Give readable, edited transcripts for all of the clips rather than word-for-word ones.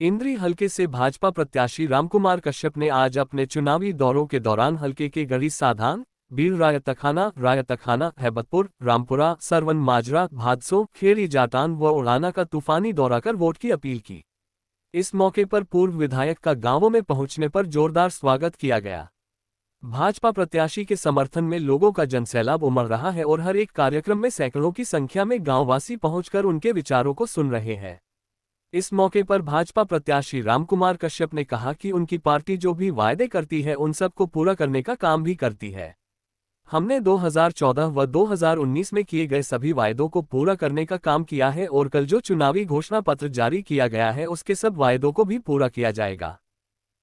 इंद्री हलके से भाजपा प्रत्याशी रामकुमार कश्यप ने आज अपने चुनावी दौरों के दौरान हलके के गढ़ी साधान, बीड़ रायतखाना, हैबतपुर, रामपुरा, सरवन माजरा, भादसों, खेड़ी जाटान व उड़ाना का तूफानी दौरा कर वोट की अपील की। इस मौके पर पूर्व विधायक का गांवों में पहुंचने पर जोरदार स्वागत किया गया। भाजपा प्रत्याशी के समर्थन में लोगों का जनसैलाब उमड़ रहा है और हर एक कार्यक्रम में सैकड़ों की संख्या में गांववासी पहुंचकर उनके विचारों को सुन रहे हैं। इस मौके पर भाजपा प्रत्याशी रामकुमार कश्यप ने कहा कि उनकी पार्टी जो भी वायदे करती है उन सबको पूरा करने का काम भी करती है। हमने 2014 व 2019 में किए गए सभी वायदों को पूरा करने का काम किया है और कल जो चुनावी घोषणा पत्र जारी किया गया है उसके सब वायदों को भी पूरा किया जाएगा।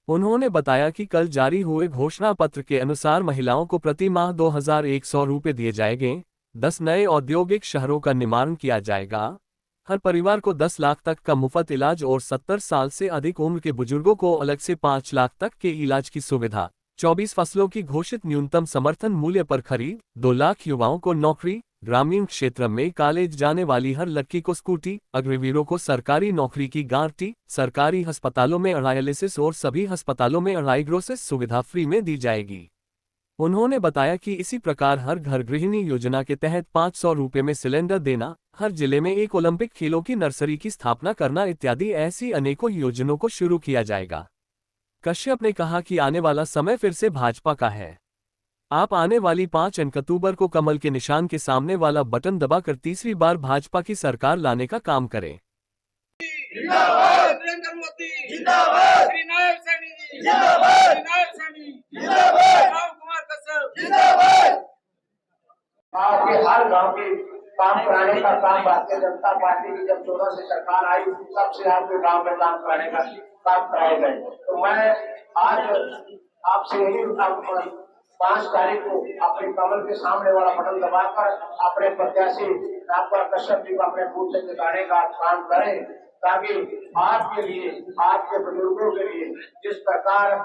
उन्होंने बताया कि कल जारी हुए घोषणा पत्र के अनुसार महिलाओं को प्रति माह 2100 रुपये दिए जाएंगे, 10 नए औद्योगिक शहरों का निर्माण किया जाएगा, हर परिवार को 10 लाख तक का मुफ्त इलाज और 70 साल से अधिक उम्र के बुजुर्गों को अलग से 5 लाख तक के इलाज की सुविधा, 24 फसलों की घोषित न्यूनतम समर्थन मूल्य पर खरीद, 2 लाख युवाओं को नौकरी, ग्रामीण क्षेत्र में कॉलेज जाने वाली हर लड़की को स्कूटी, अग्रवीरों को सरकारी नौकरी की गारंटी, सरकारी अस्पतालों में डायलिसिस और सभी अस्पतालों में डायग्नोसिस सुविधा फ्री में दी जाएगी। उन्होंने बताया कि इसी प्रकार हर घर गृहिणी योजना के तहत 500 रुपये में सिलेंडर देना, हर जिले में एक ओलंपिक खेलों की नर्सरी की स्थापना करना इत्यादि ऐसी अनेकों योजनाओं को शुरू किया जाएगा। कश्यप ने कहा कि आने वाला समय फिर से भाजपा का है। आप आने वाली 5 अक्टूबर को कमल के निशान के सामने वाला बटन दबाकर तीसरी बार भाजपा की सरकार लाने का काम करें। जिंदाबाद नरेंद्र मोदी, जिंदाबाद श्री नायक सैनी, जिंदाबाद नायक सैनी, जिंदाबाद रामकुमार कश्यप, जिंदाबाद। आपके हर गांव के काम कराने का काम भारतीय जनता पार्टी की जब 14 से सरकार आई तब से आपके गांव में काम कराने का काम कराए गए। तो मैं आज आपसे यही 5 तारीख को अपने कमल के सामने वाला बटन दबाकर अपने प्रत्याशी रामकुमार कश्यप जी को अपने बूथ से जिताने का काम करें, ताकि आपके लिए, आपके बुजुर्गों के लिए जिस प्रकार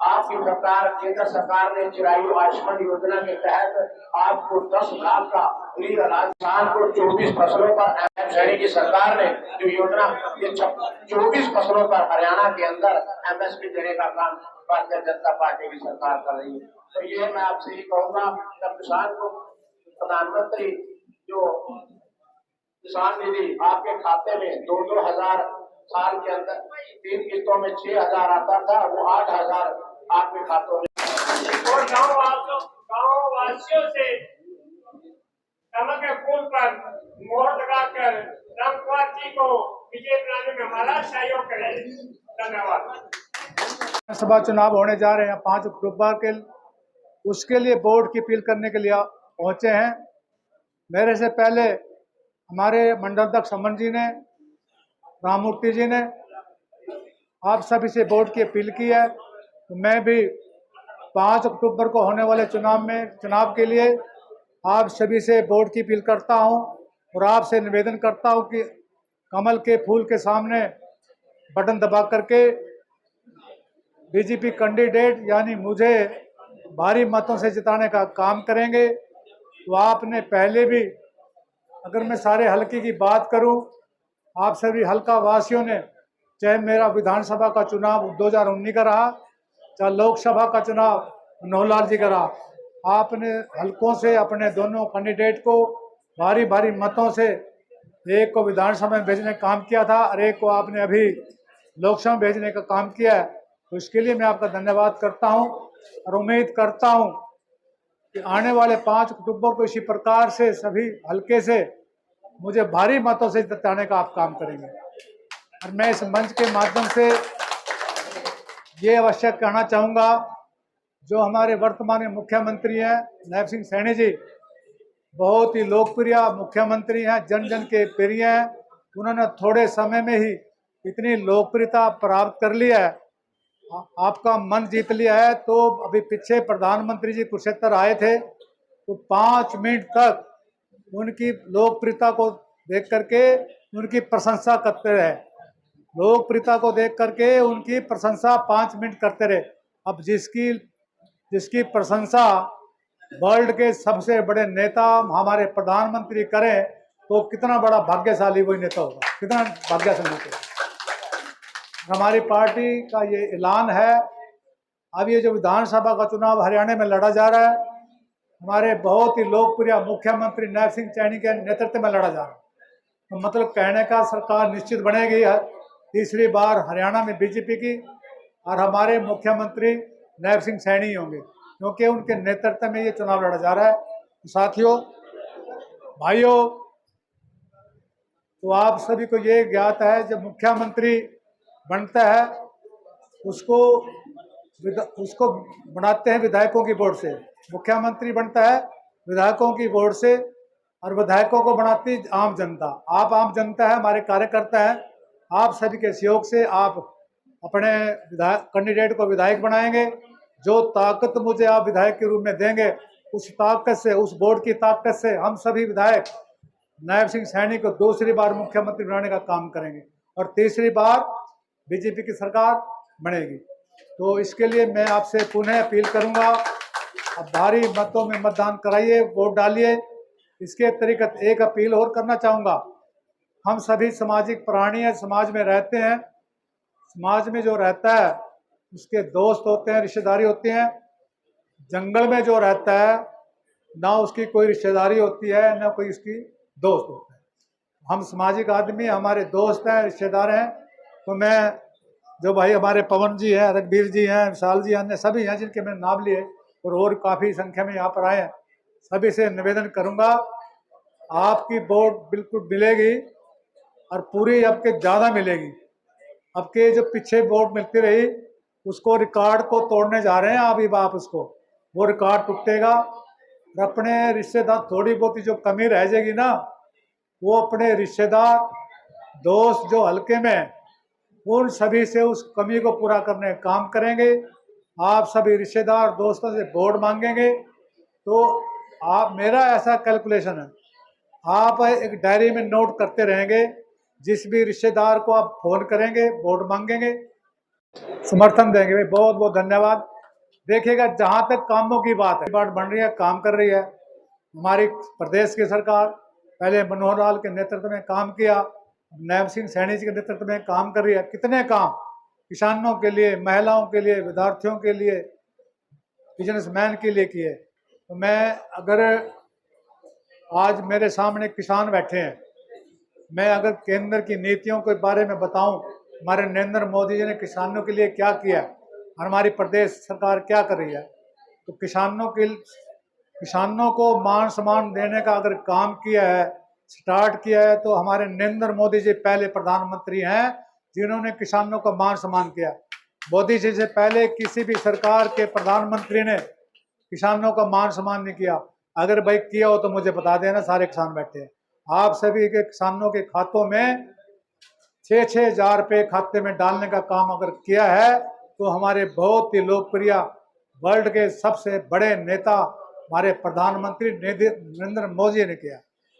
आपकी सरकार, केंद्र सरकार ने चिरायु आयुष्मान योजना के तहत आपको 10 लाख का फ्री इलाज, किसान को 24 फसलों पर एमएसपी की सरकार ने जो योजना, ये 24 फसलों पर हरियाणा के अंदर एमएसपी देने का काम भारतीय जनता पार्टी की सरकार कर रही है। तो ये मैं आपसे ही कहूंगा, जब किसान को प्रधानमंत्री जो किसान निधि आपके खाते में 2-2 हजार साल के अंदर 3 किस्तों में 6,000 आता था, वो 8,000 आपके खातों में। और गाँव वासियों से कमल के फूल पर मोहर लगाकर रामकुमार जी को विजय बनाने में हमारा सहयोग करें। धन्यवाद। विधानसभा चुनाव होने जा रहे हैं 5 अक्टूबर के, उसके लिए वोट की अपील करने के लिए पहुंचे हैं। मेरे से पहले हमारे मंडल अध्यक्ष अमन जी ने, राममूर्ति जी ने आप सभी से वोट की अपील की है। तो मैं भी 5 अक्टूबर को होने वाले चुनाव के लिए आप सभी से वोट की अपील करता हूं और आपसे निवेदन करता हूं कि कमल के फूल के सामने बटन दबा करके बीजेपी कैंडिडेट यानी मुझे भारी मतों से जिताने का काम करेंगे। तो आपने पहले भी, अगर मैं सारे हलके की बात करूं, आप सभी हलका वासियों ने, चाहे मेरा विधानसभा का चुनाव 2019 का रहा, चाहे लोकसभा का चुनाव मनोहर जी का रहा, आपने हलकों से अपने दोनों कैंडिडेट को भारी भारी मतों से, एक को विधानसभा में भेजने का काम किया था और एक को आपने अभी लोकसभा में भेजने का काम किया है। तो इसके लिए मैं आपका धन्यवाद करता हूं और उम्मीद करता हूं कि आने वाले 5 अक्टूबर को इसी प्रकार से सभी हलके से मुझे भारी मतों से जिताने का आप काम करेंगे। और मैं इस मंच के माध्यम से ये अवश्य कहना चाहूँगा, जो हमारे वर्तमान मुख्यमंत्री हैं नायब सिंह सैनी जी, बहुत ही लोकप्रिय मुख्यमंत्री हैं, जन जन के प्रिय हैं। उन्होंने थोड़े समय में ही इतनी लोकप्रियता प्राप्त कर ली है, आपका मन जीत लिया है। तो अभी पीछे प्रधानमंत्री जी कुरुक्षेत्र आए थे, तो 5 मिनट तक उनकी लोकप्रियता को देख करके उनकी प्रशंसा करते रहे, लोकप्रियता को देख करके उनकी प्रशंसा 5 मिनट करते रहे। अब जिसकी प्रशंसा वर्ल्ड के सबसे बड़े नेता हमारे प्रधानमंत्री करें, तो कितना बड़ा भाग्यशाली वही नेता होगा, कितना भाग्यशाली नेता। हमारी पार्टी का ये ऐलान है। अब ये जो विधानसभा का चुनाव हरियाणा में लड़ा जा रहा है, हमारे बहुत ही लोकप्रिय मुख्यमंत्री नैब सिंह सैनी के नेतृत्व में लड़ा जा रहा है। तो मतलब कहने का सरकार निश्चित बनेगी है, तीसरी बार हरियाणा में बीजेपी की, और हमारे मुख्यमंत्री नैब सिंह सैनी होंगे, क्योंकि उनके नेतृत्व में ये चुनाव लड़ा जा रहा है। तो साथियों, भाइयों, तो आप सभी को ये ज्ञात है, जब मुख्यमंत्री बनता है उसको बनाते हैं विधायकों की वोट से। मुख्यमंत्री बनता है विधायकों की वोट से, और विधायकों को बनाती आम जनता। आप आम जनता है, हमारे कार्यकर्ता हैं। आप सभी के सहयोग से आप अपने विधायक कैंडिडेट को विधायक बनाएंगे। जो ताकत मुझे आप विधायक के रूप में देंगे, उस ताकत से, उस वोट की ताकत से हम सभी विधायक नैब सिंह सैनी को दूसरी बार मुख्यमंत्री बनाने का काम करेंगे, और तीसरी बार बीजेपी की सरकार बनेगी। तो इसके लिए मैं आपसे पुनः अपील करूंगा, अब भारी मतों में मतदान कराइए, वोट डालिए। इसके अतिरिक्त एक अपील और करना चाहूँगा। हम सभी सामाजिक प्राणी हैं, समाज में रहते हैं। समाज में जो रहता है उसके दोस्त होते हैं, रिश्तेदारी होती हैं। जंगल में जो रहता है ना उसकी कोई रिश्तेदारी होती है, ना कोई उसकी दोस्त होता है। हम सामाजिक आदमी, हमारे दोस्त हैं, रिश्तेदार हैं। तो मैं, जो भाई हमारे पवन जी हैं, रघबीर जी हैं, विशाल जी, अन्य सभी हैं जिनके मैंने नाम लिए, और काफ़ी संख्या में यहाँ पर आए हैं, सभी से निवेदन करूँगा, आपकी वोट बिल्कुल मिलेगी, और पूरी आपके ज़्यादा मिलेगी। आपके जो पीछे वोट मिलती रही, उसको रिकॉर्ड को तोड़ने जा रहे हैं आप उसको, वो रिकॉर्ड टूटेगा। और अपने रिश्तेदार, थोड़ी बहुत जो कमी रह जाएगी ना, वो अपने रिश्तेदार, दोस्त जो हल्के में, उन सभी से उस कमी को पूरा करने का काम करेंगे। आप सभी रिश्तेदार, दोस्तों से वोट मांगेंगे। तो आप, मेरा ऐसा कैलकुलेशन है, आप एक डायरी में नोट करते रहेंगे। जिस भी रिश्तेदार को आप फोन करेंगे, वोट मांगेंगे, समर्थन देंगे। भाई बहुत बहुत धन्यवाद। देखिएगा, जहाँ तक कामों की बात है, बात बन रही है, काम कर रही है हमारी प्रदेश की सरकार। पहले मनोहर लाल के नेतृत्व में काम किया, नैब सिंह सैनी जी के नेतृत्व में काम कर रही है। कितने काम किसानों के लिए, महिलाओं के लिए, विद्यार्थियों के लिए, बिजनेसमैन के लिए किए। तो मैं, अगर आज मेरे सामने किसान बैठे हैं, मैं अगर केंद्र की नीतियों के बारे में बताऊं, हमारे नरेंद्र मोदी जी ने किसानों के लिए क्या किया और हमारी प्रदेश सरकार क्या कर रही है, तो किसानों को मान सम्मान देने का अगर काम किया है, स्टार्ट किया है, तो हमारे नरेंद्र मोदी जी पहले प्रधानमंत्री हैं जिन्होंने किसानों का मान सम्मान किया। मोदी जी से पहले किसी भी सरकार के प्रधानमंत्री ने किसानों का मान सम्मान नहीं किया। अगर भाई किया हो तो मुझे बता देना, सारे किसान बैठे हैं। आप सभी के किसानों के खातों में 6-6 हजार रुपये खाते में डालने का काम अगर किया है, तो हमारे बहुत ही लोकप्रिय, वर्ल्ड के सबसे बड़े नेता हमारे प्रधानमंत्री नरेंद्र मोदी ने किया।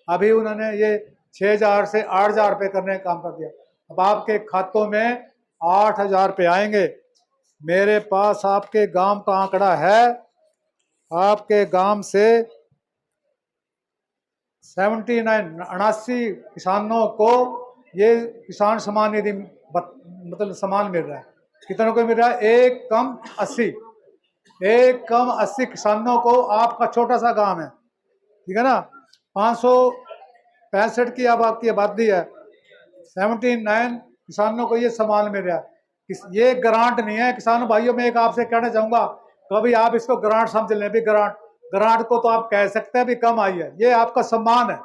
अभी उन्होंने ये 6,000 से 8,000 रुपये करने का काम कर दिया। अब आपके खातों में 8,000 रुपये आएंगे। मेरे पास आपके गांव का आंकड़ा है, आपके गांव से 79 किसानों को ये किसान सम्मान निधि मतलब सम्मान मिल रहा है। कितनों को मिल रहा है? एक कम 80 किसानों को। आपका छोटा सा गांव है, ठीक है ना, 565 की अब आपकी आबादी है, 79 किसानों को ये सम्मान मिल रहा है। ये ग्रांट नहीं है किसानों भाइयों। मैं एक आपसे कहना चाहूंगा, कभी आप इसको ग्रांट समझ लें। भी ग्रांट को तो आप कह सकते हैं भी कम आई है, ये आपका सम्मान है।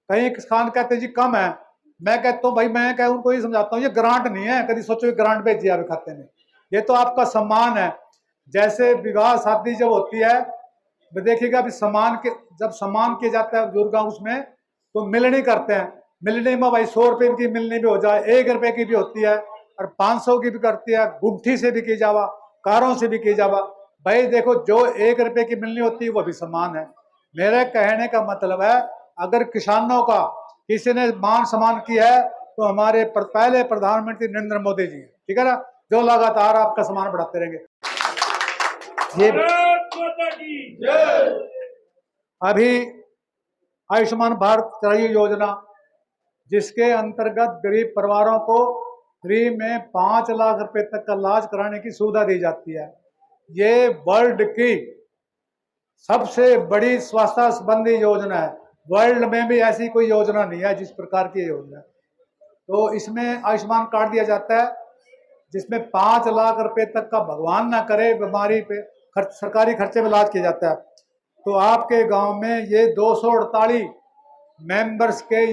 कहीं किसान कहते हैं जी कम है, मैं कहता हूँ भाई, मैं कह उनको ये समझाता हूँ, ये ग्रांट नहीं है। कभी सोचो ग्रांट भेजी आप खाते में, ये तो आपका सम्मान है। जैसे विवाह शादी जब होती है, देखिएगा अभी जब सम्मान किया जाता है बुजुर्ग, उसमें तो मिलनी करते हैं। मिलनी में भाई 100 रुपये की मिलनी भी हो जाए, 1 रुपये की भी होती है, और 500 की भी करती है, गुंठी से भी की जावा, कारों से भी की जावा। भाई देखो, जो 1 रुपये की मिलनी होती है वो भी सम्मान है। मेरे कहने का मतलब है, अगर किसानों का किसी ने मान सम्मान किया है तो हमारे पहले प्रधानमंत्री नरेंद्र मोदी जी, ठीक है ना, जो लगातार आपका सम्मान बढ़ाते रहेंगे। ये अभी आयुष्मान भारत योजना, जिसके अंतर्गत गरीब परिवारों को फ्री में 5 लाख रुपए तक का इलाज कराने की सुविधा दी जाती है। ये वर्ल्ड की सबसे बड़ी स्वास्थ्य संबंधी योजना है। वर्ल्ड में भी ऐसी कोई योजना नहीं है जिस प्रकार की योजना है। तो इसमें आयुष्मान कार्ड दिया जाता है, जिसमें 5 लाख रुपए तक का भगवान ना करे बीमारी पे सरकारी खर्चे में इलाज किया जाता है। तो आपके गांव में ये 248 मेंबर्स के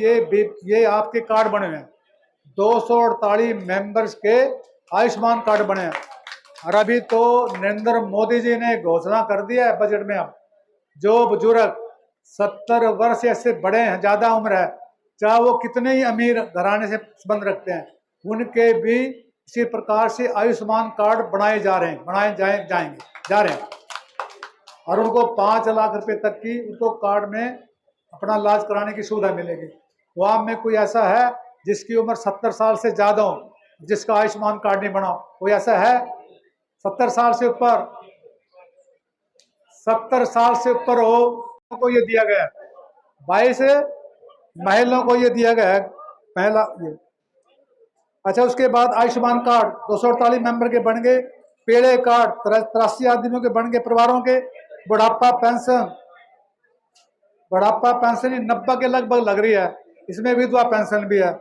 ये आपके कार्ड बने हुए हैं। 248 मेंबर्स के आयुष्मान कार्ड बने हैं। और अभी तो नरेंद्र मोदी जी ने घोषणा कर दिया है बजट में, अब जो बुजुर्ग 70 वर्ष या से बड़े हैं, ज्यादा उम्र है, चाहे वो कितने ही अमीर घराने से संबंध रखते हैं, उनके भी इसी प्रकार से आयुष्मान कार्ड बनाए जा रहे हैं, जा रहे हैं। और उनको 5 लाख रुपए तक की उनको कार्ड में अपना इलाज कराने की सुविधा मिलेगी। वो आप में कोई ऐसा है जिसकी उम्र 70 साल से ज्यादा हो, जिसका आयुष्मान कार्ड नहीं बना, कोई ऐसा है? 70 साल से ऊपर, 70 साल से ऊपर हो को ये दिया गया है। 22 महिलाओं को ये दिया गया है पहला ये। अच्छा, उसके बाद आयुष्मान कार्ड 248 मेंबर के बन गए। पीले कार्ड 83 आदमियों के बन गए परिवारों के। बुढ़ापा पेंशन 90 के लगभग लग रही है। इसमें विधवा पेंशन भी है।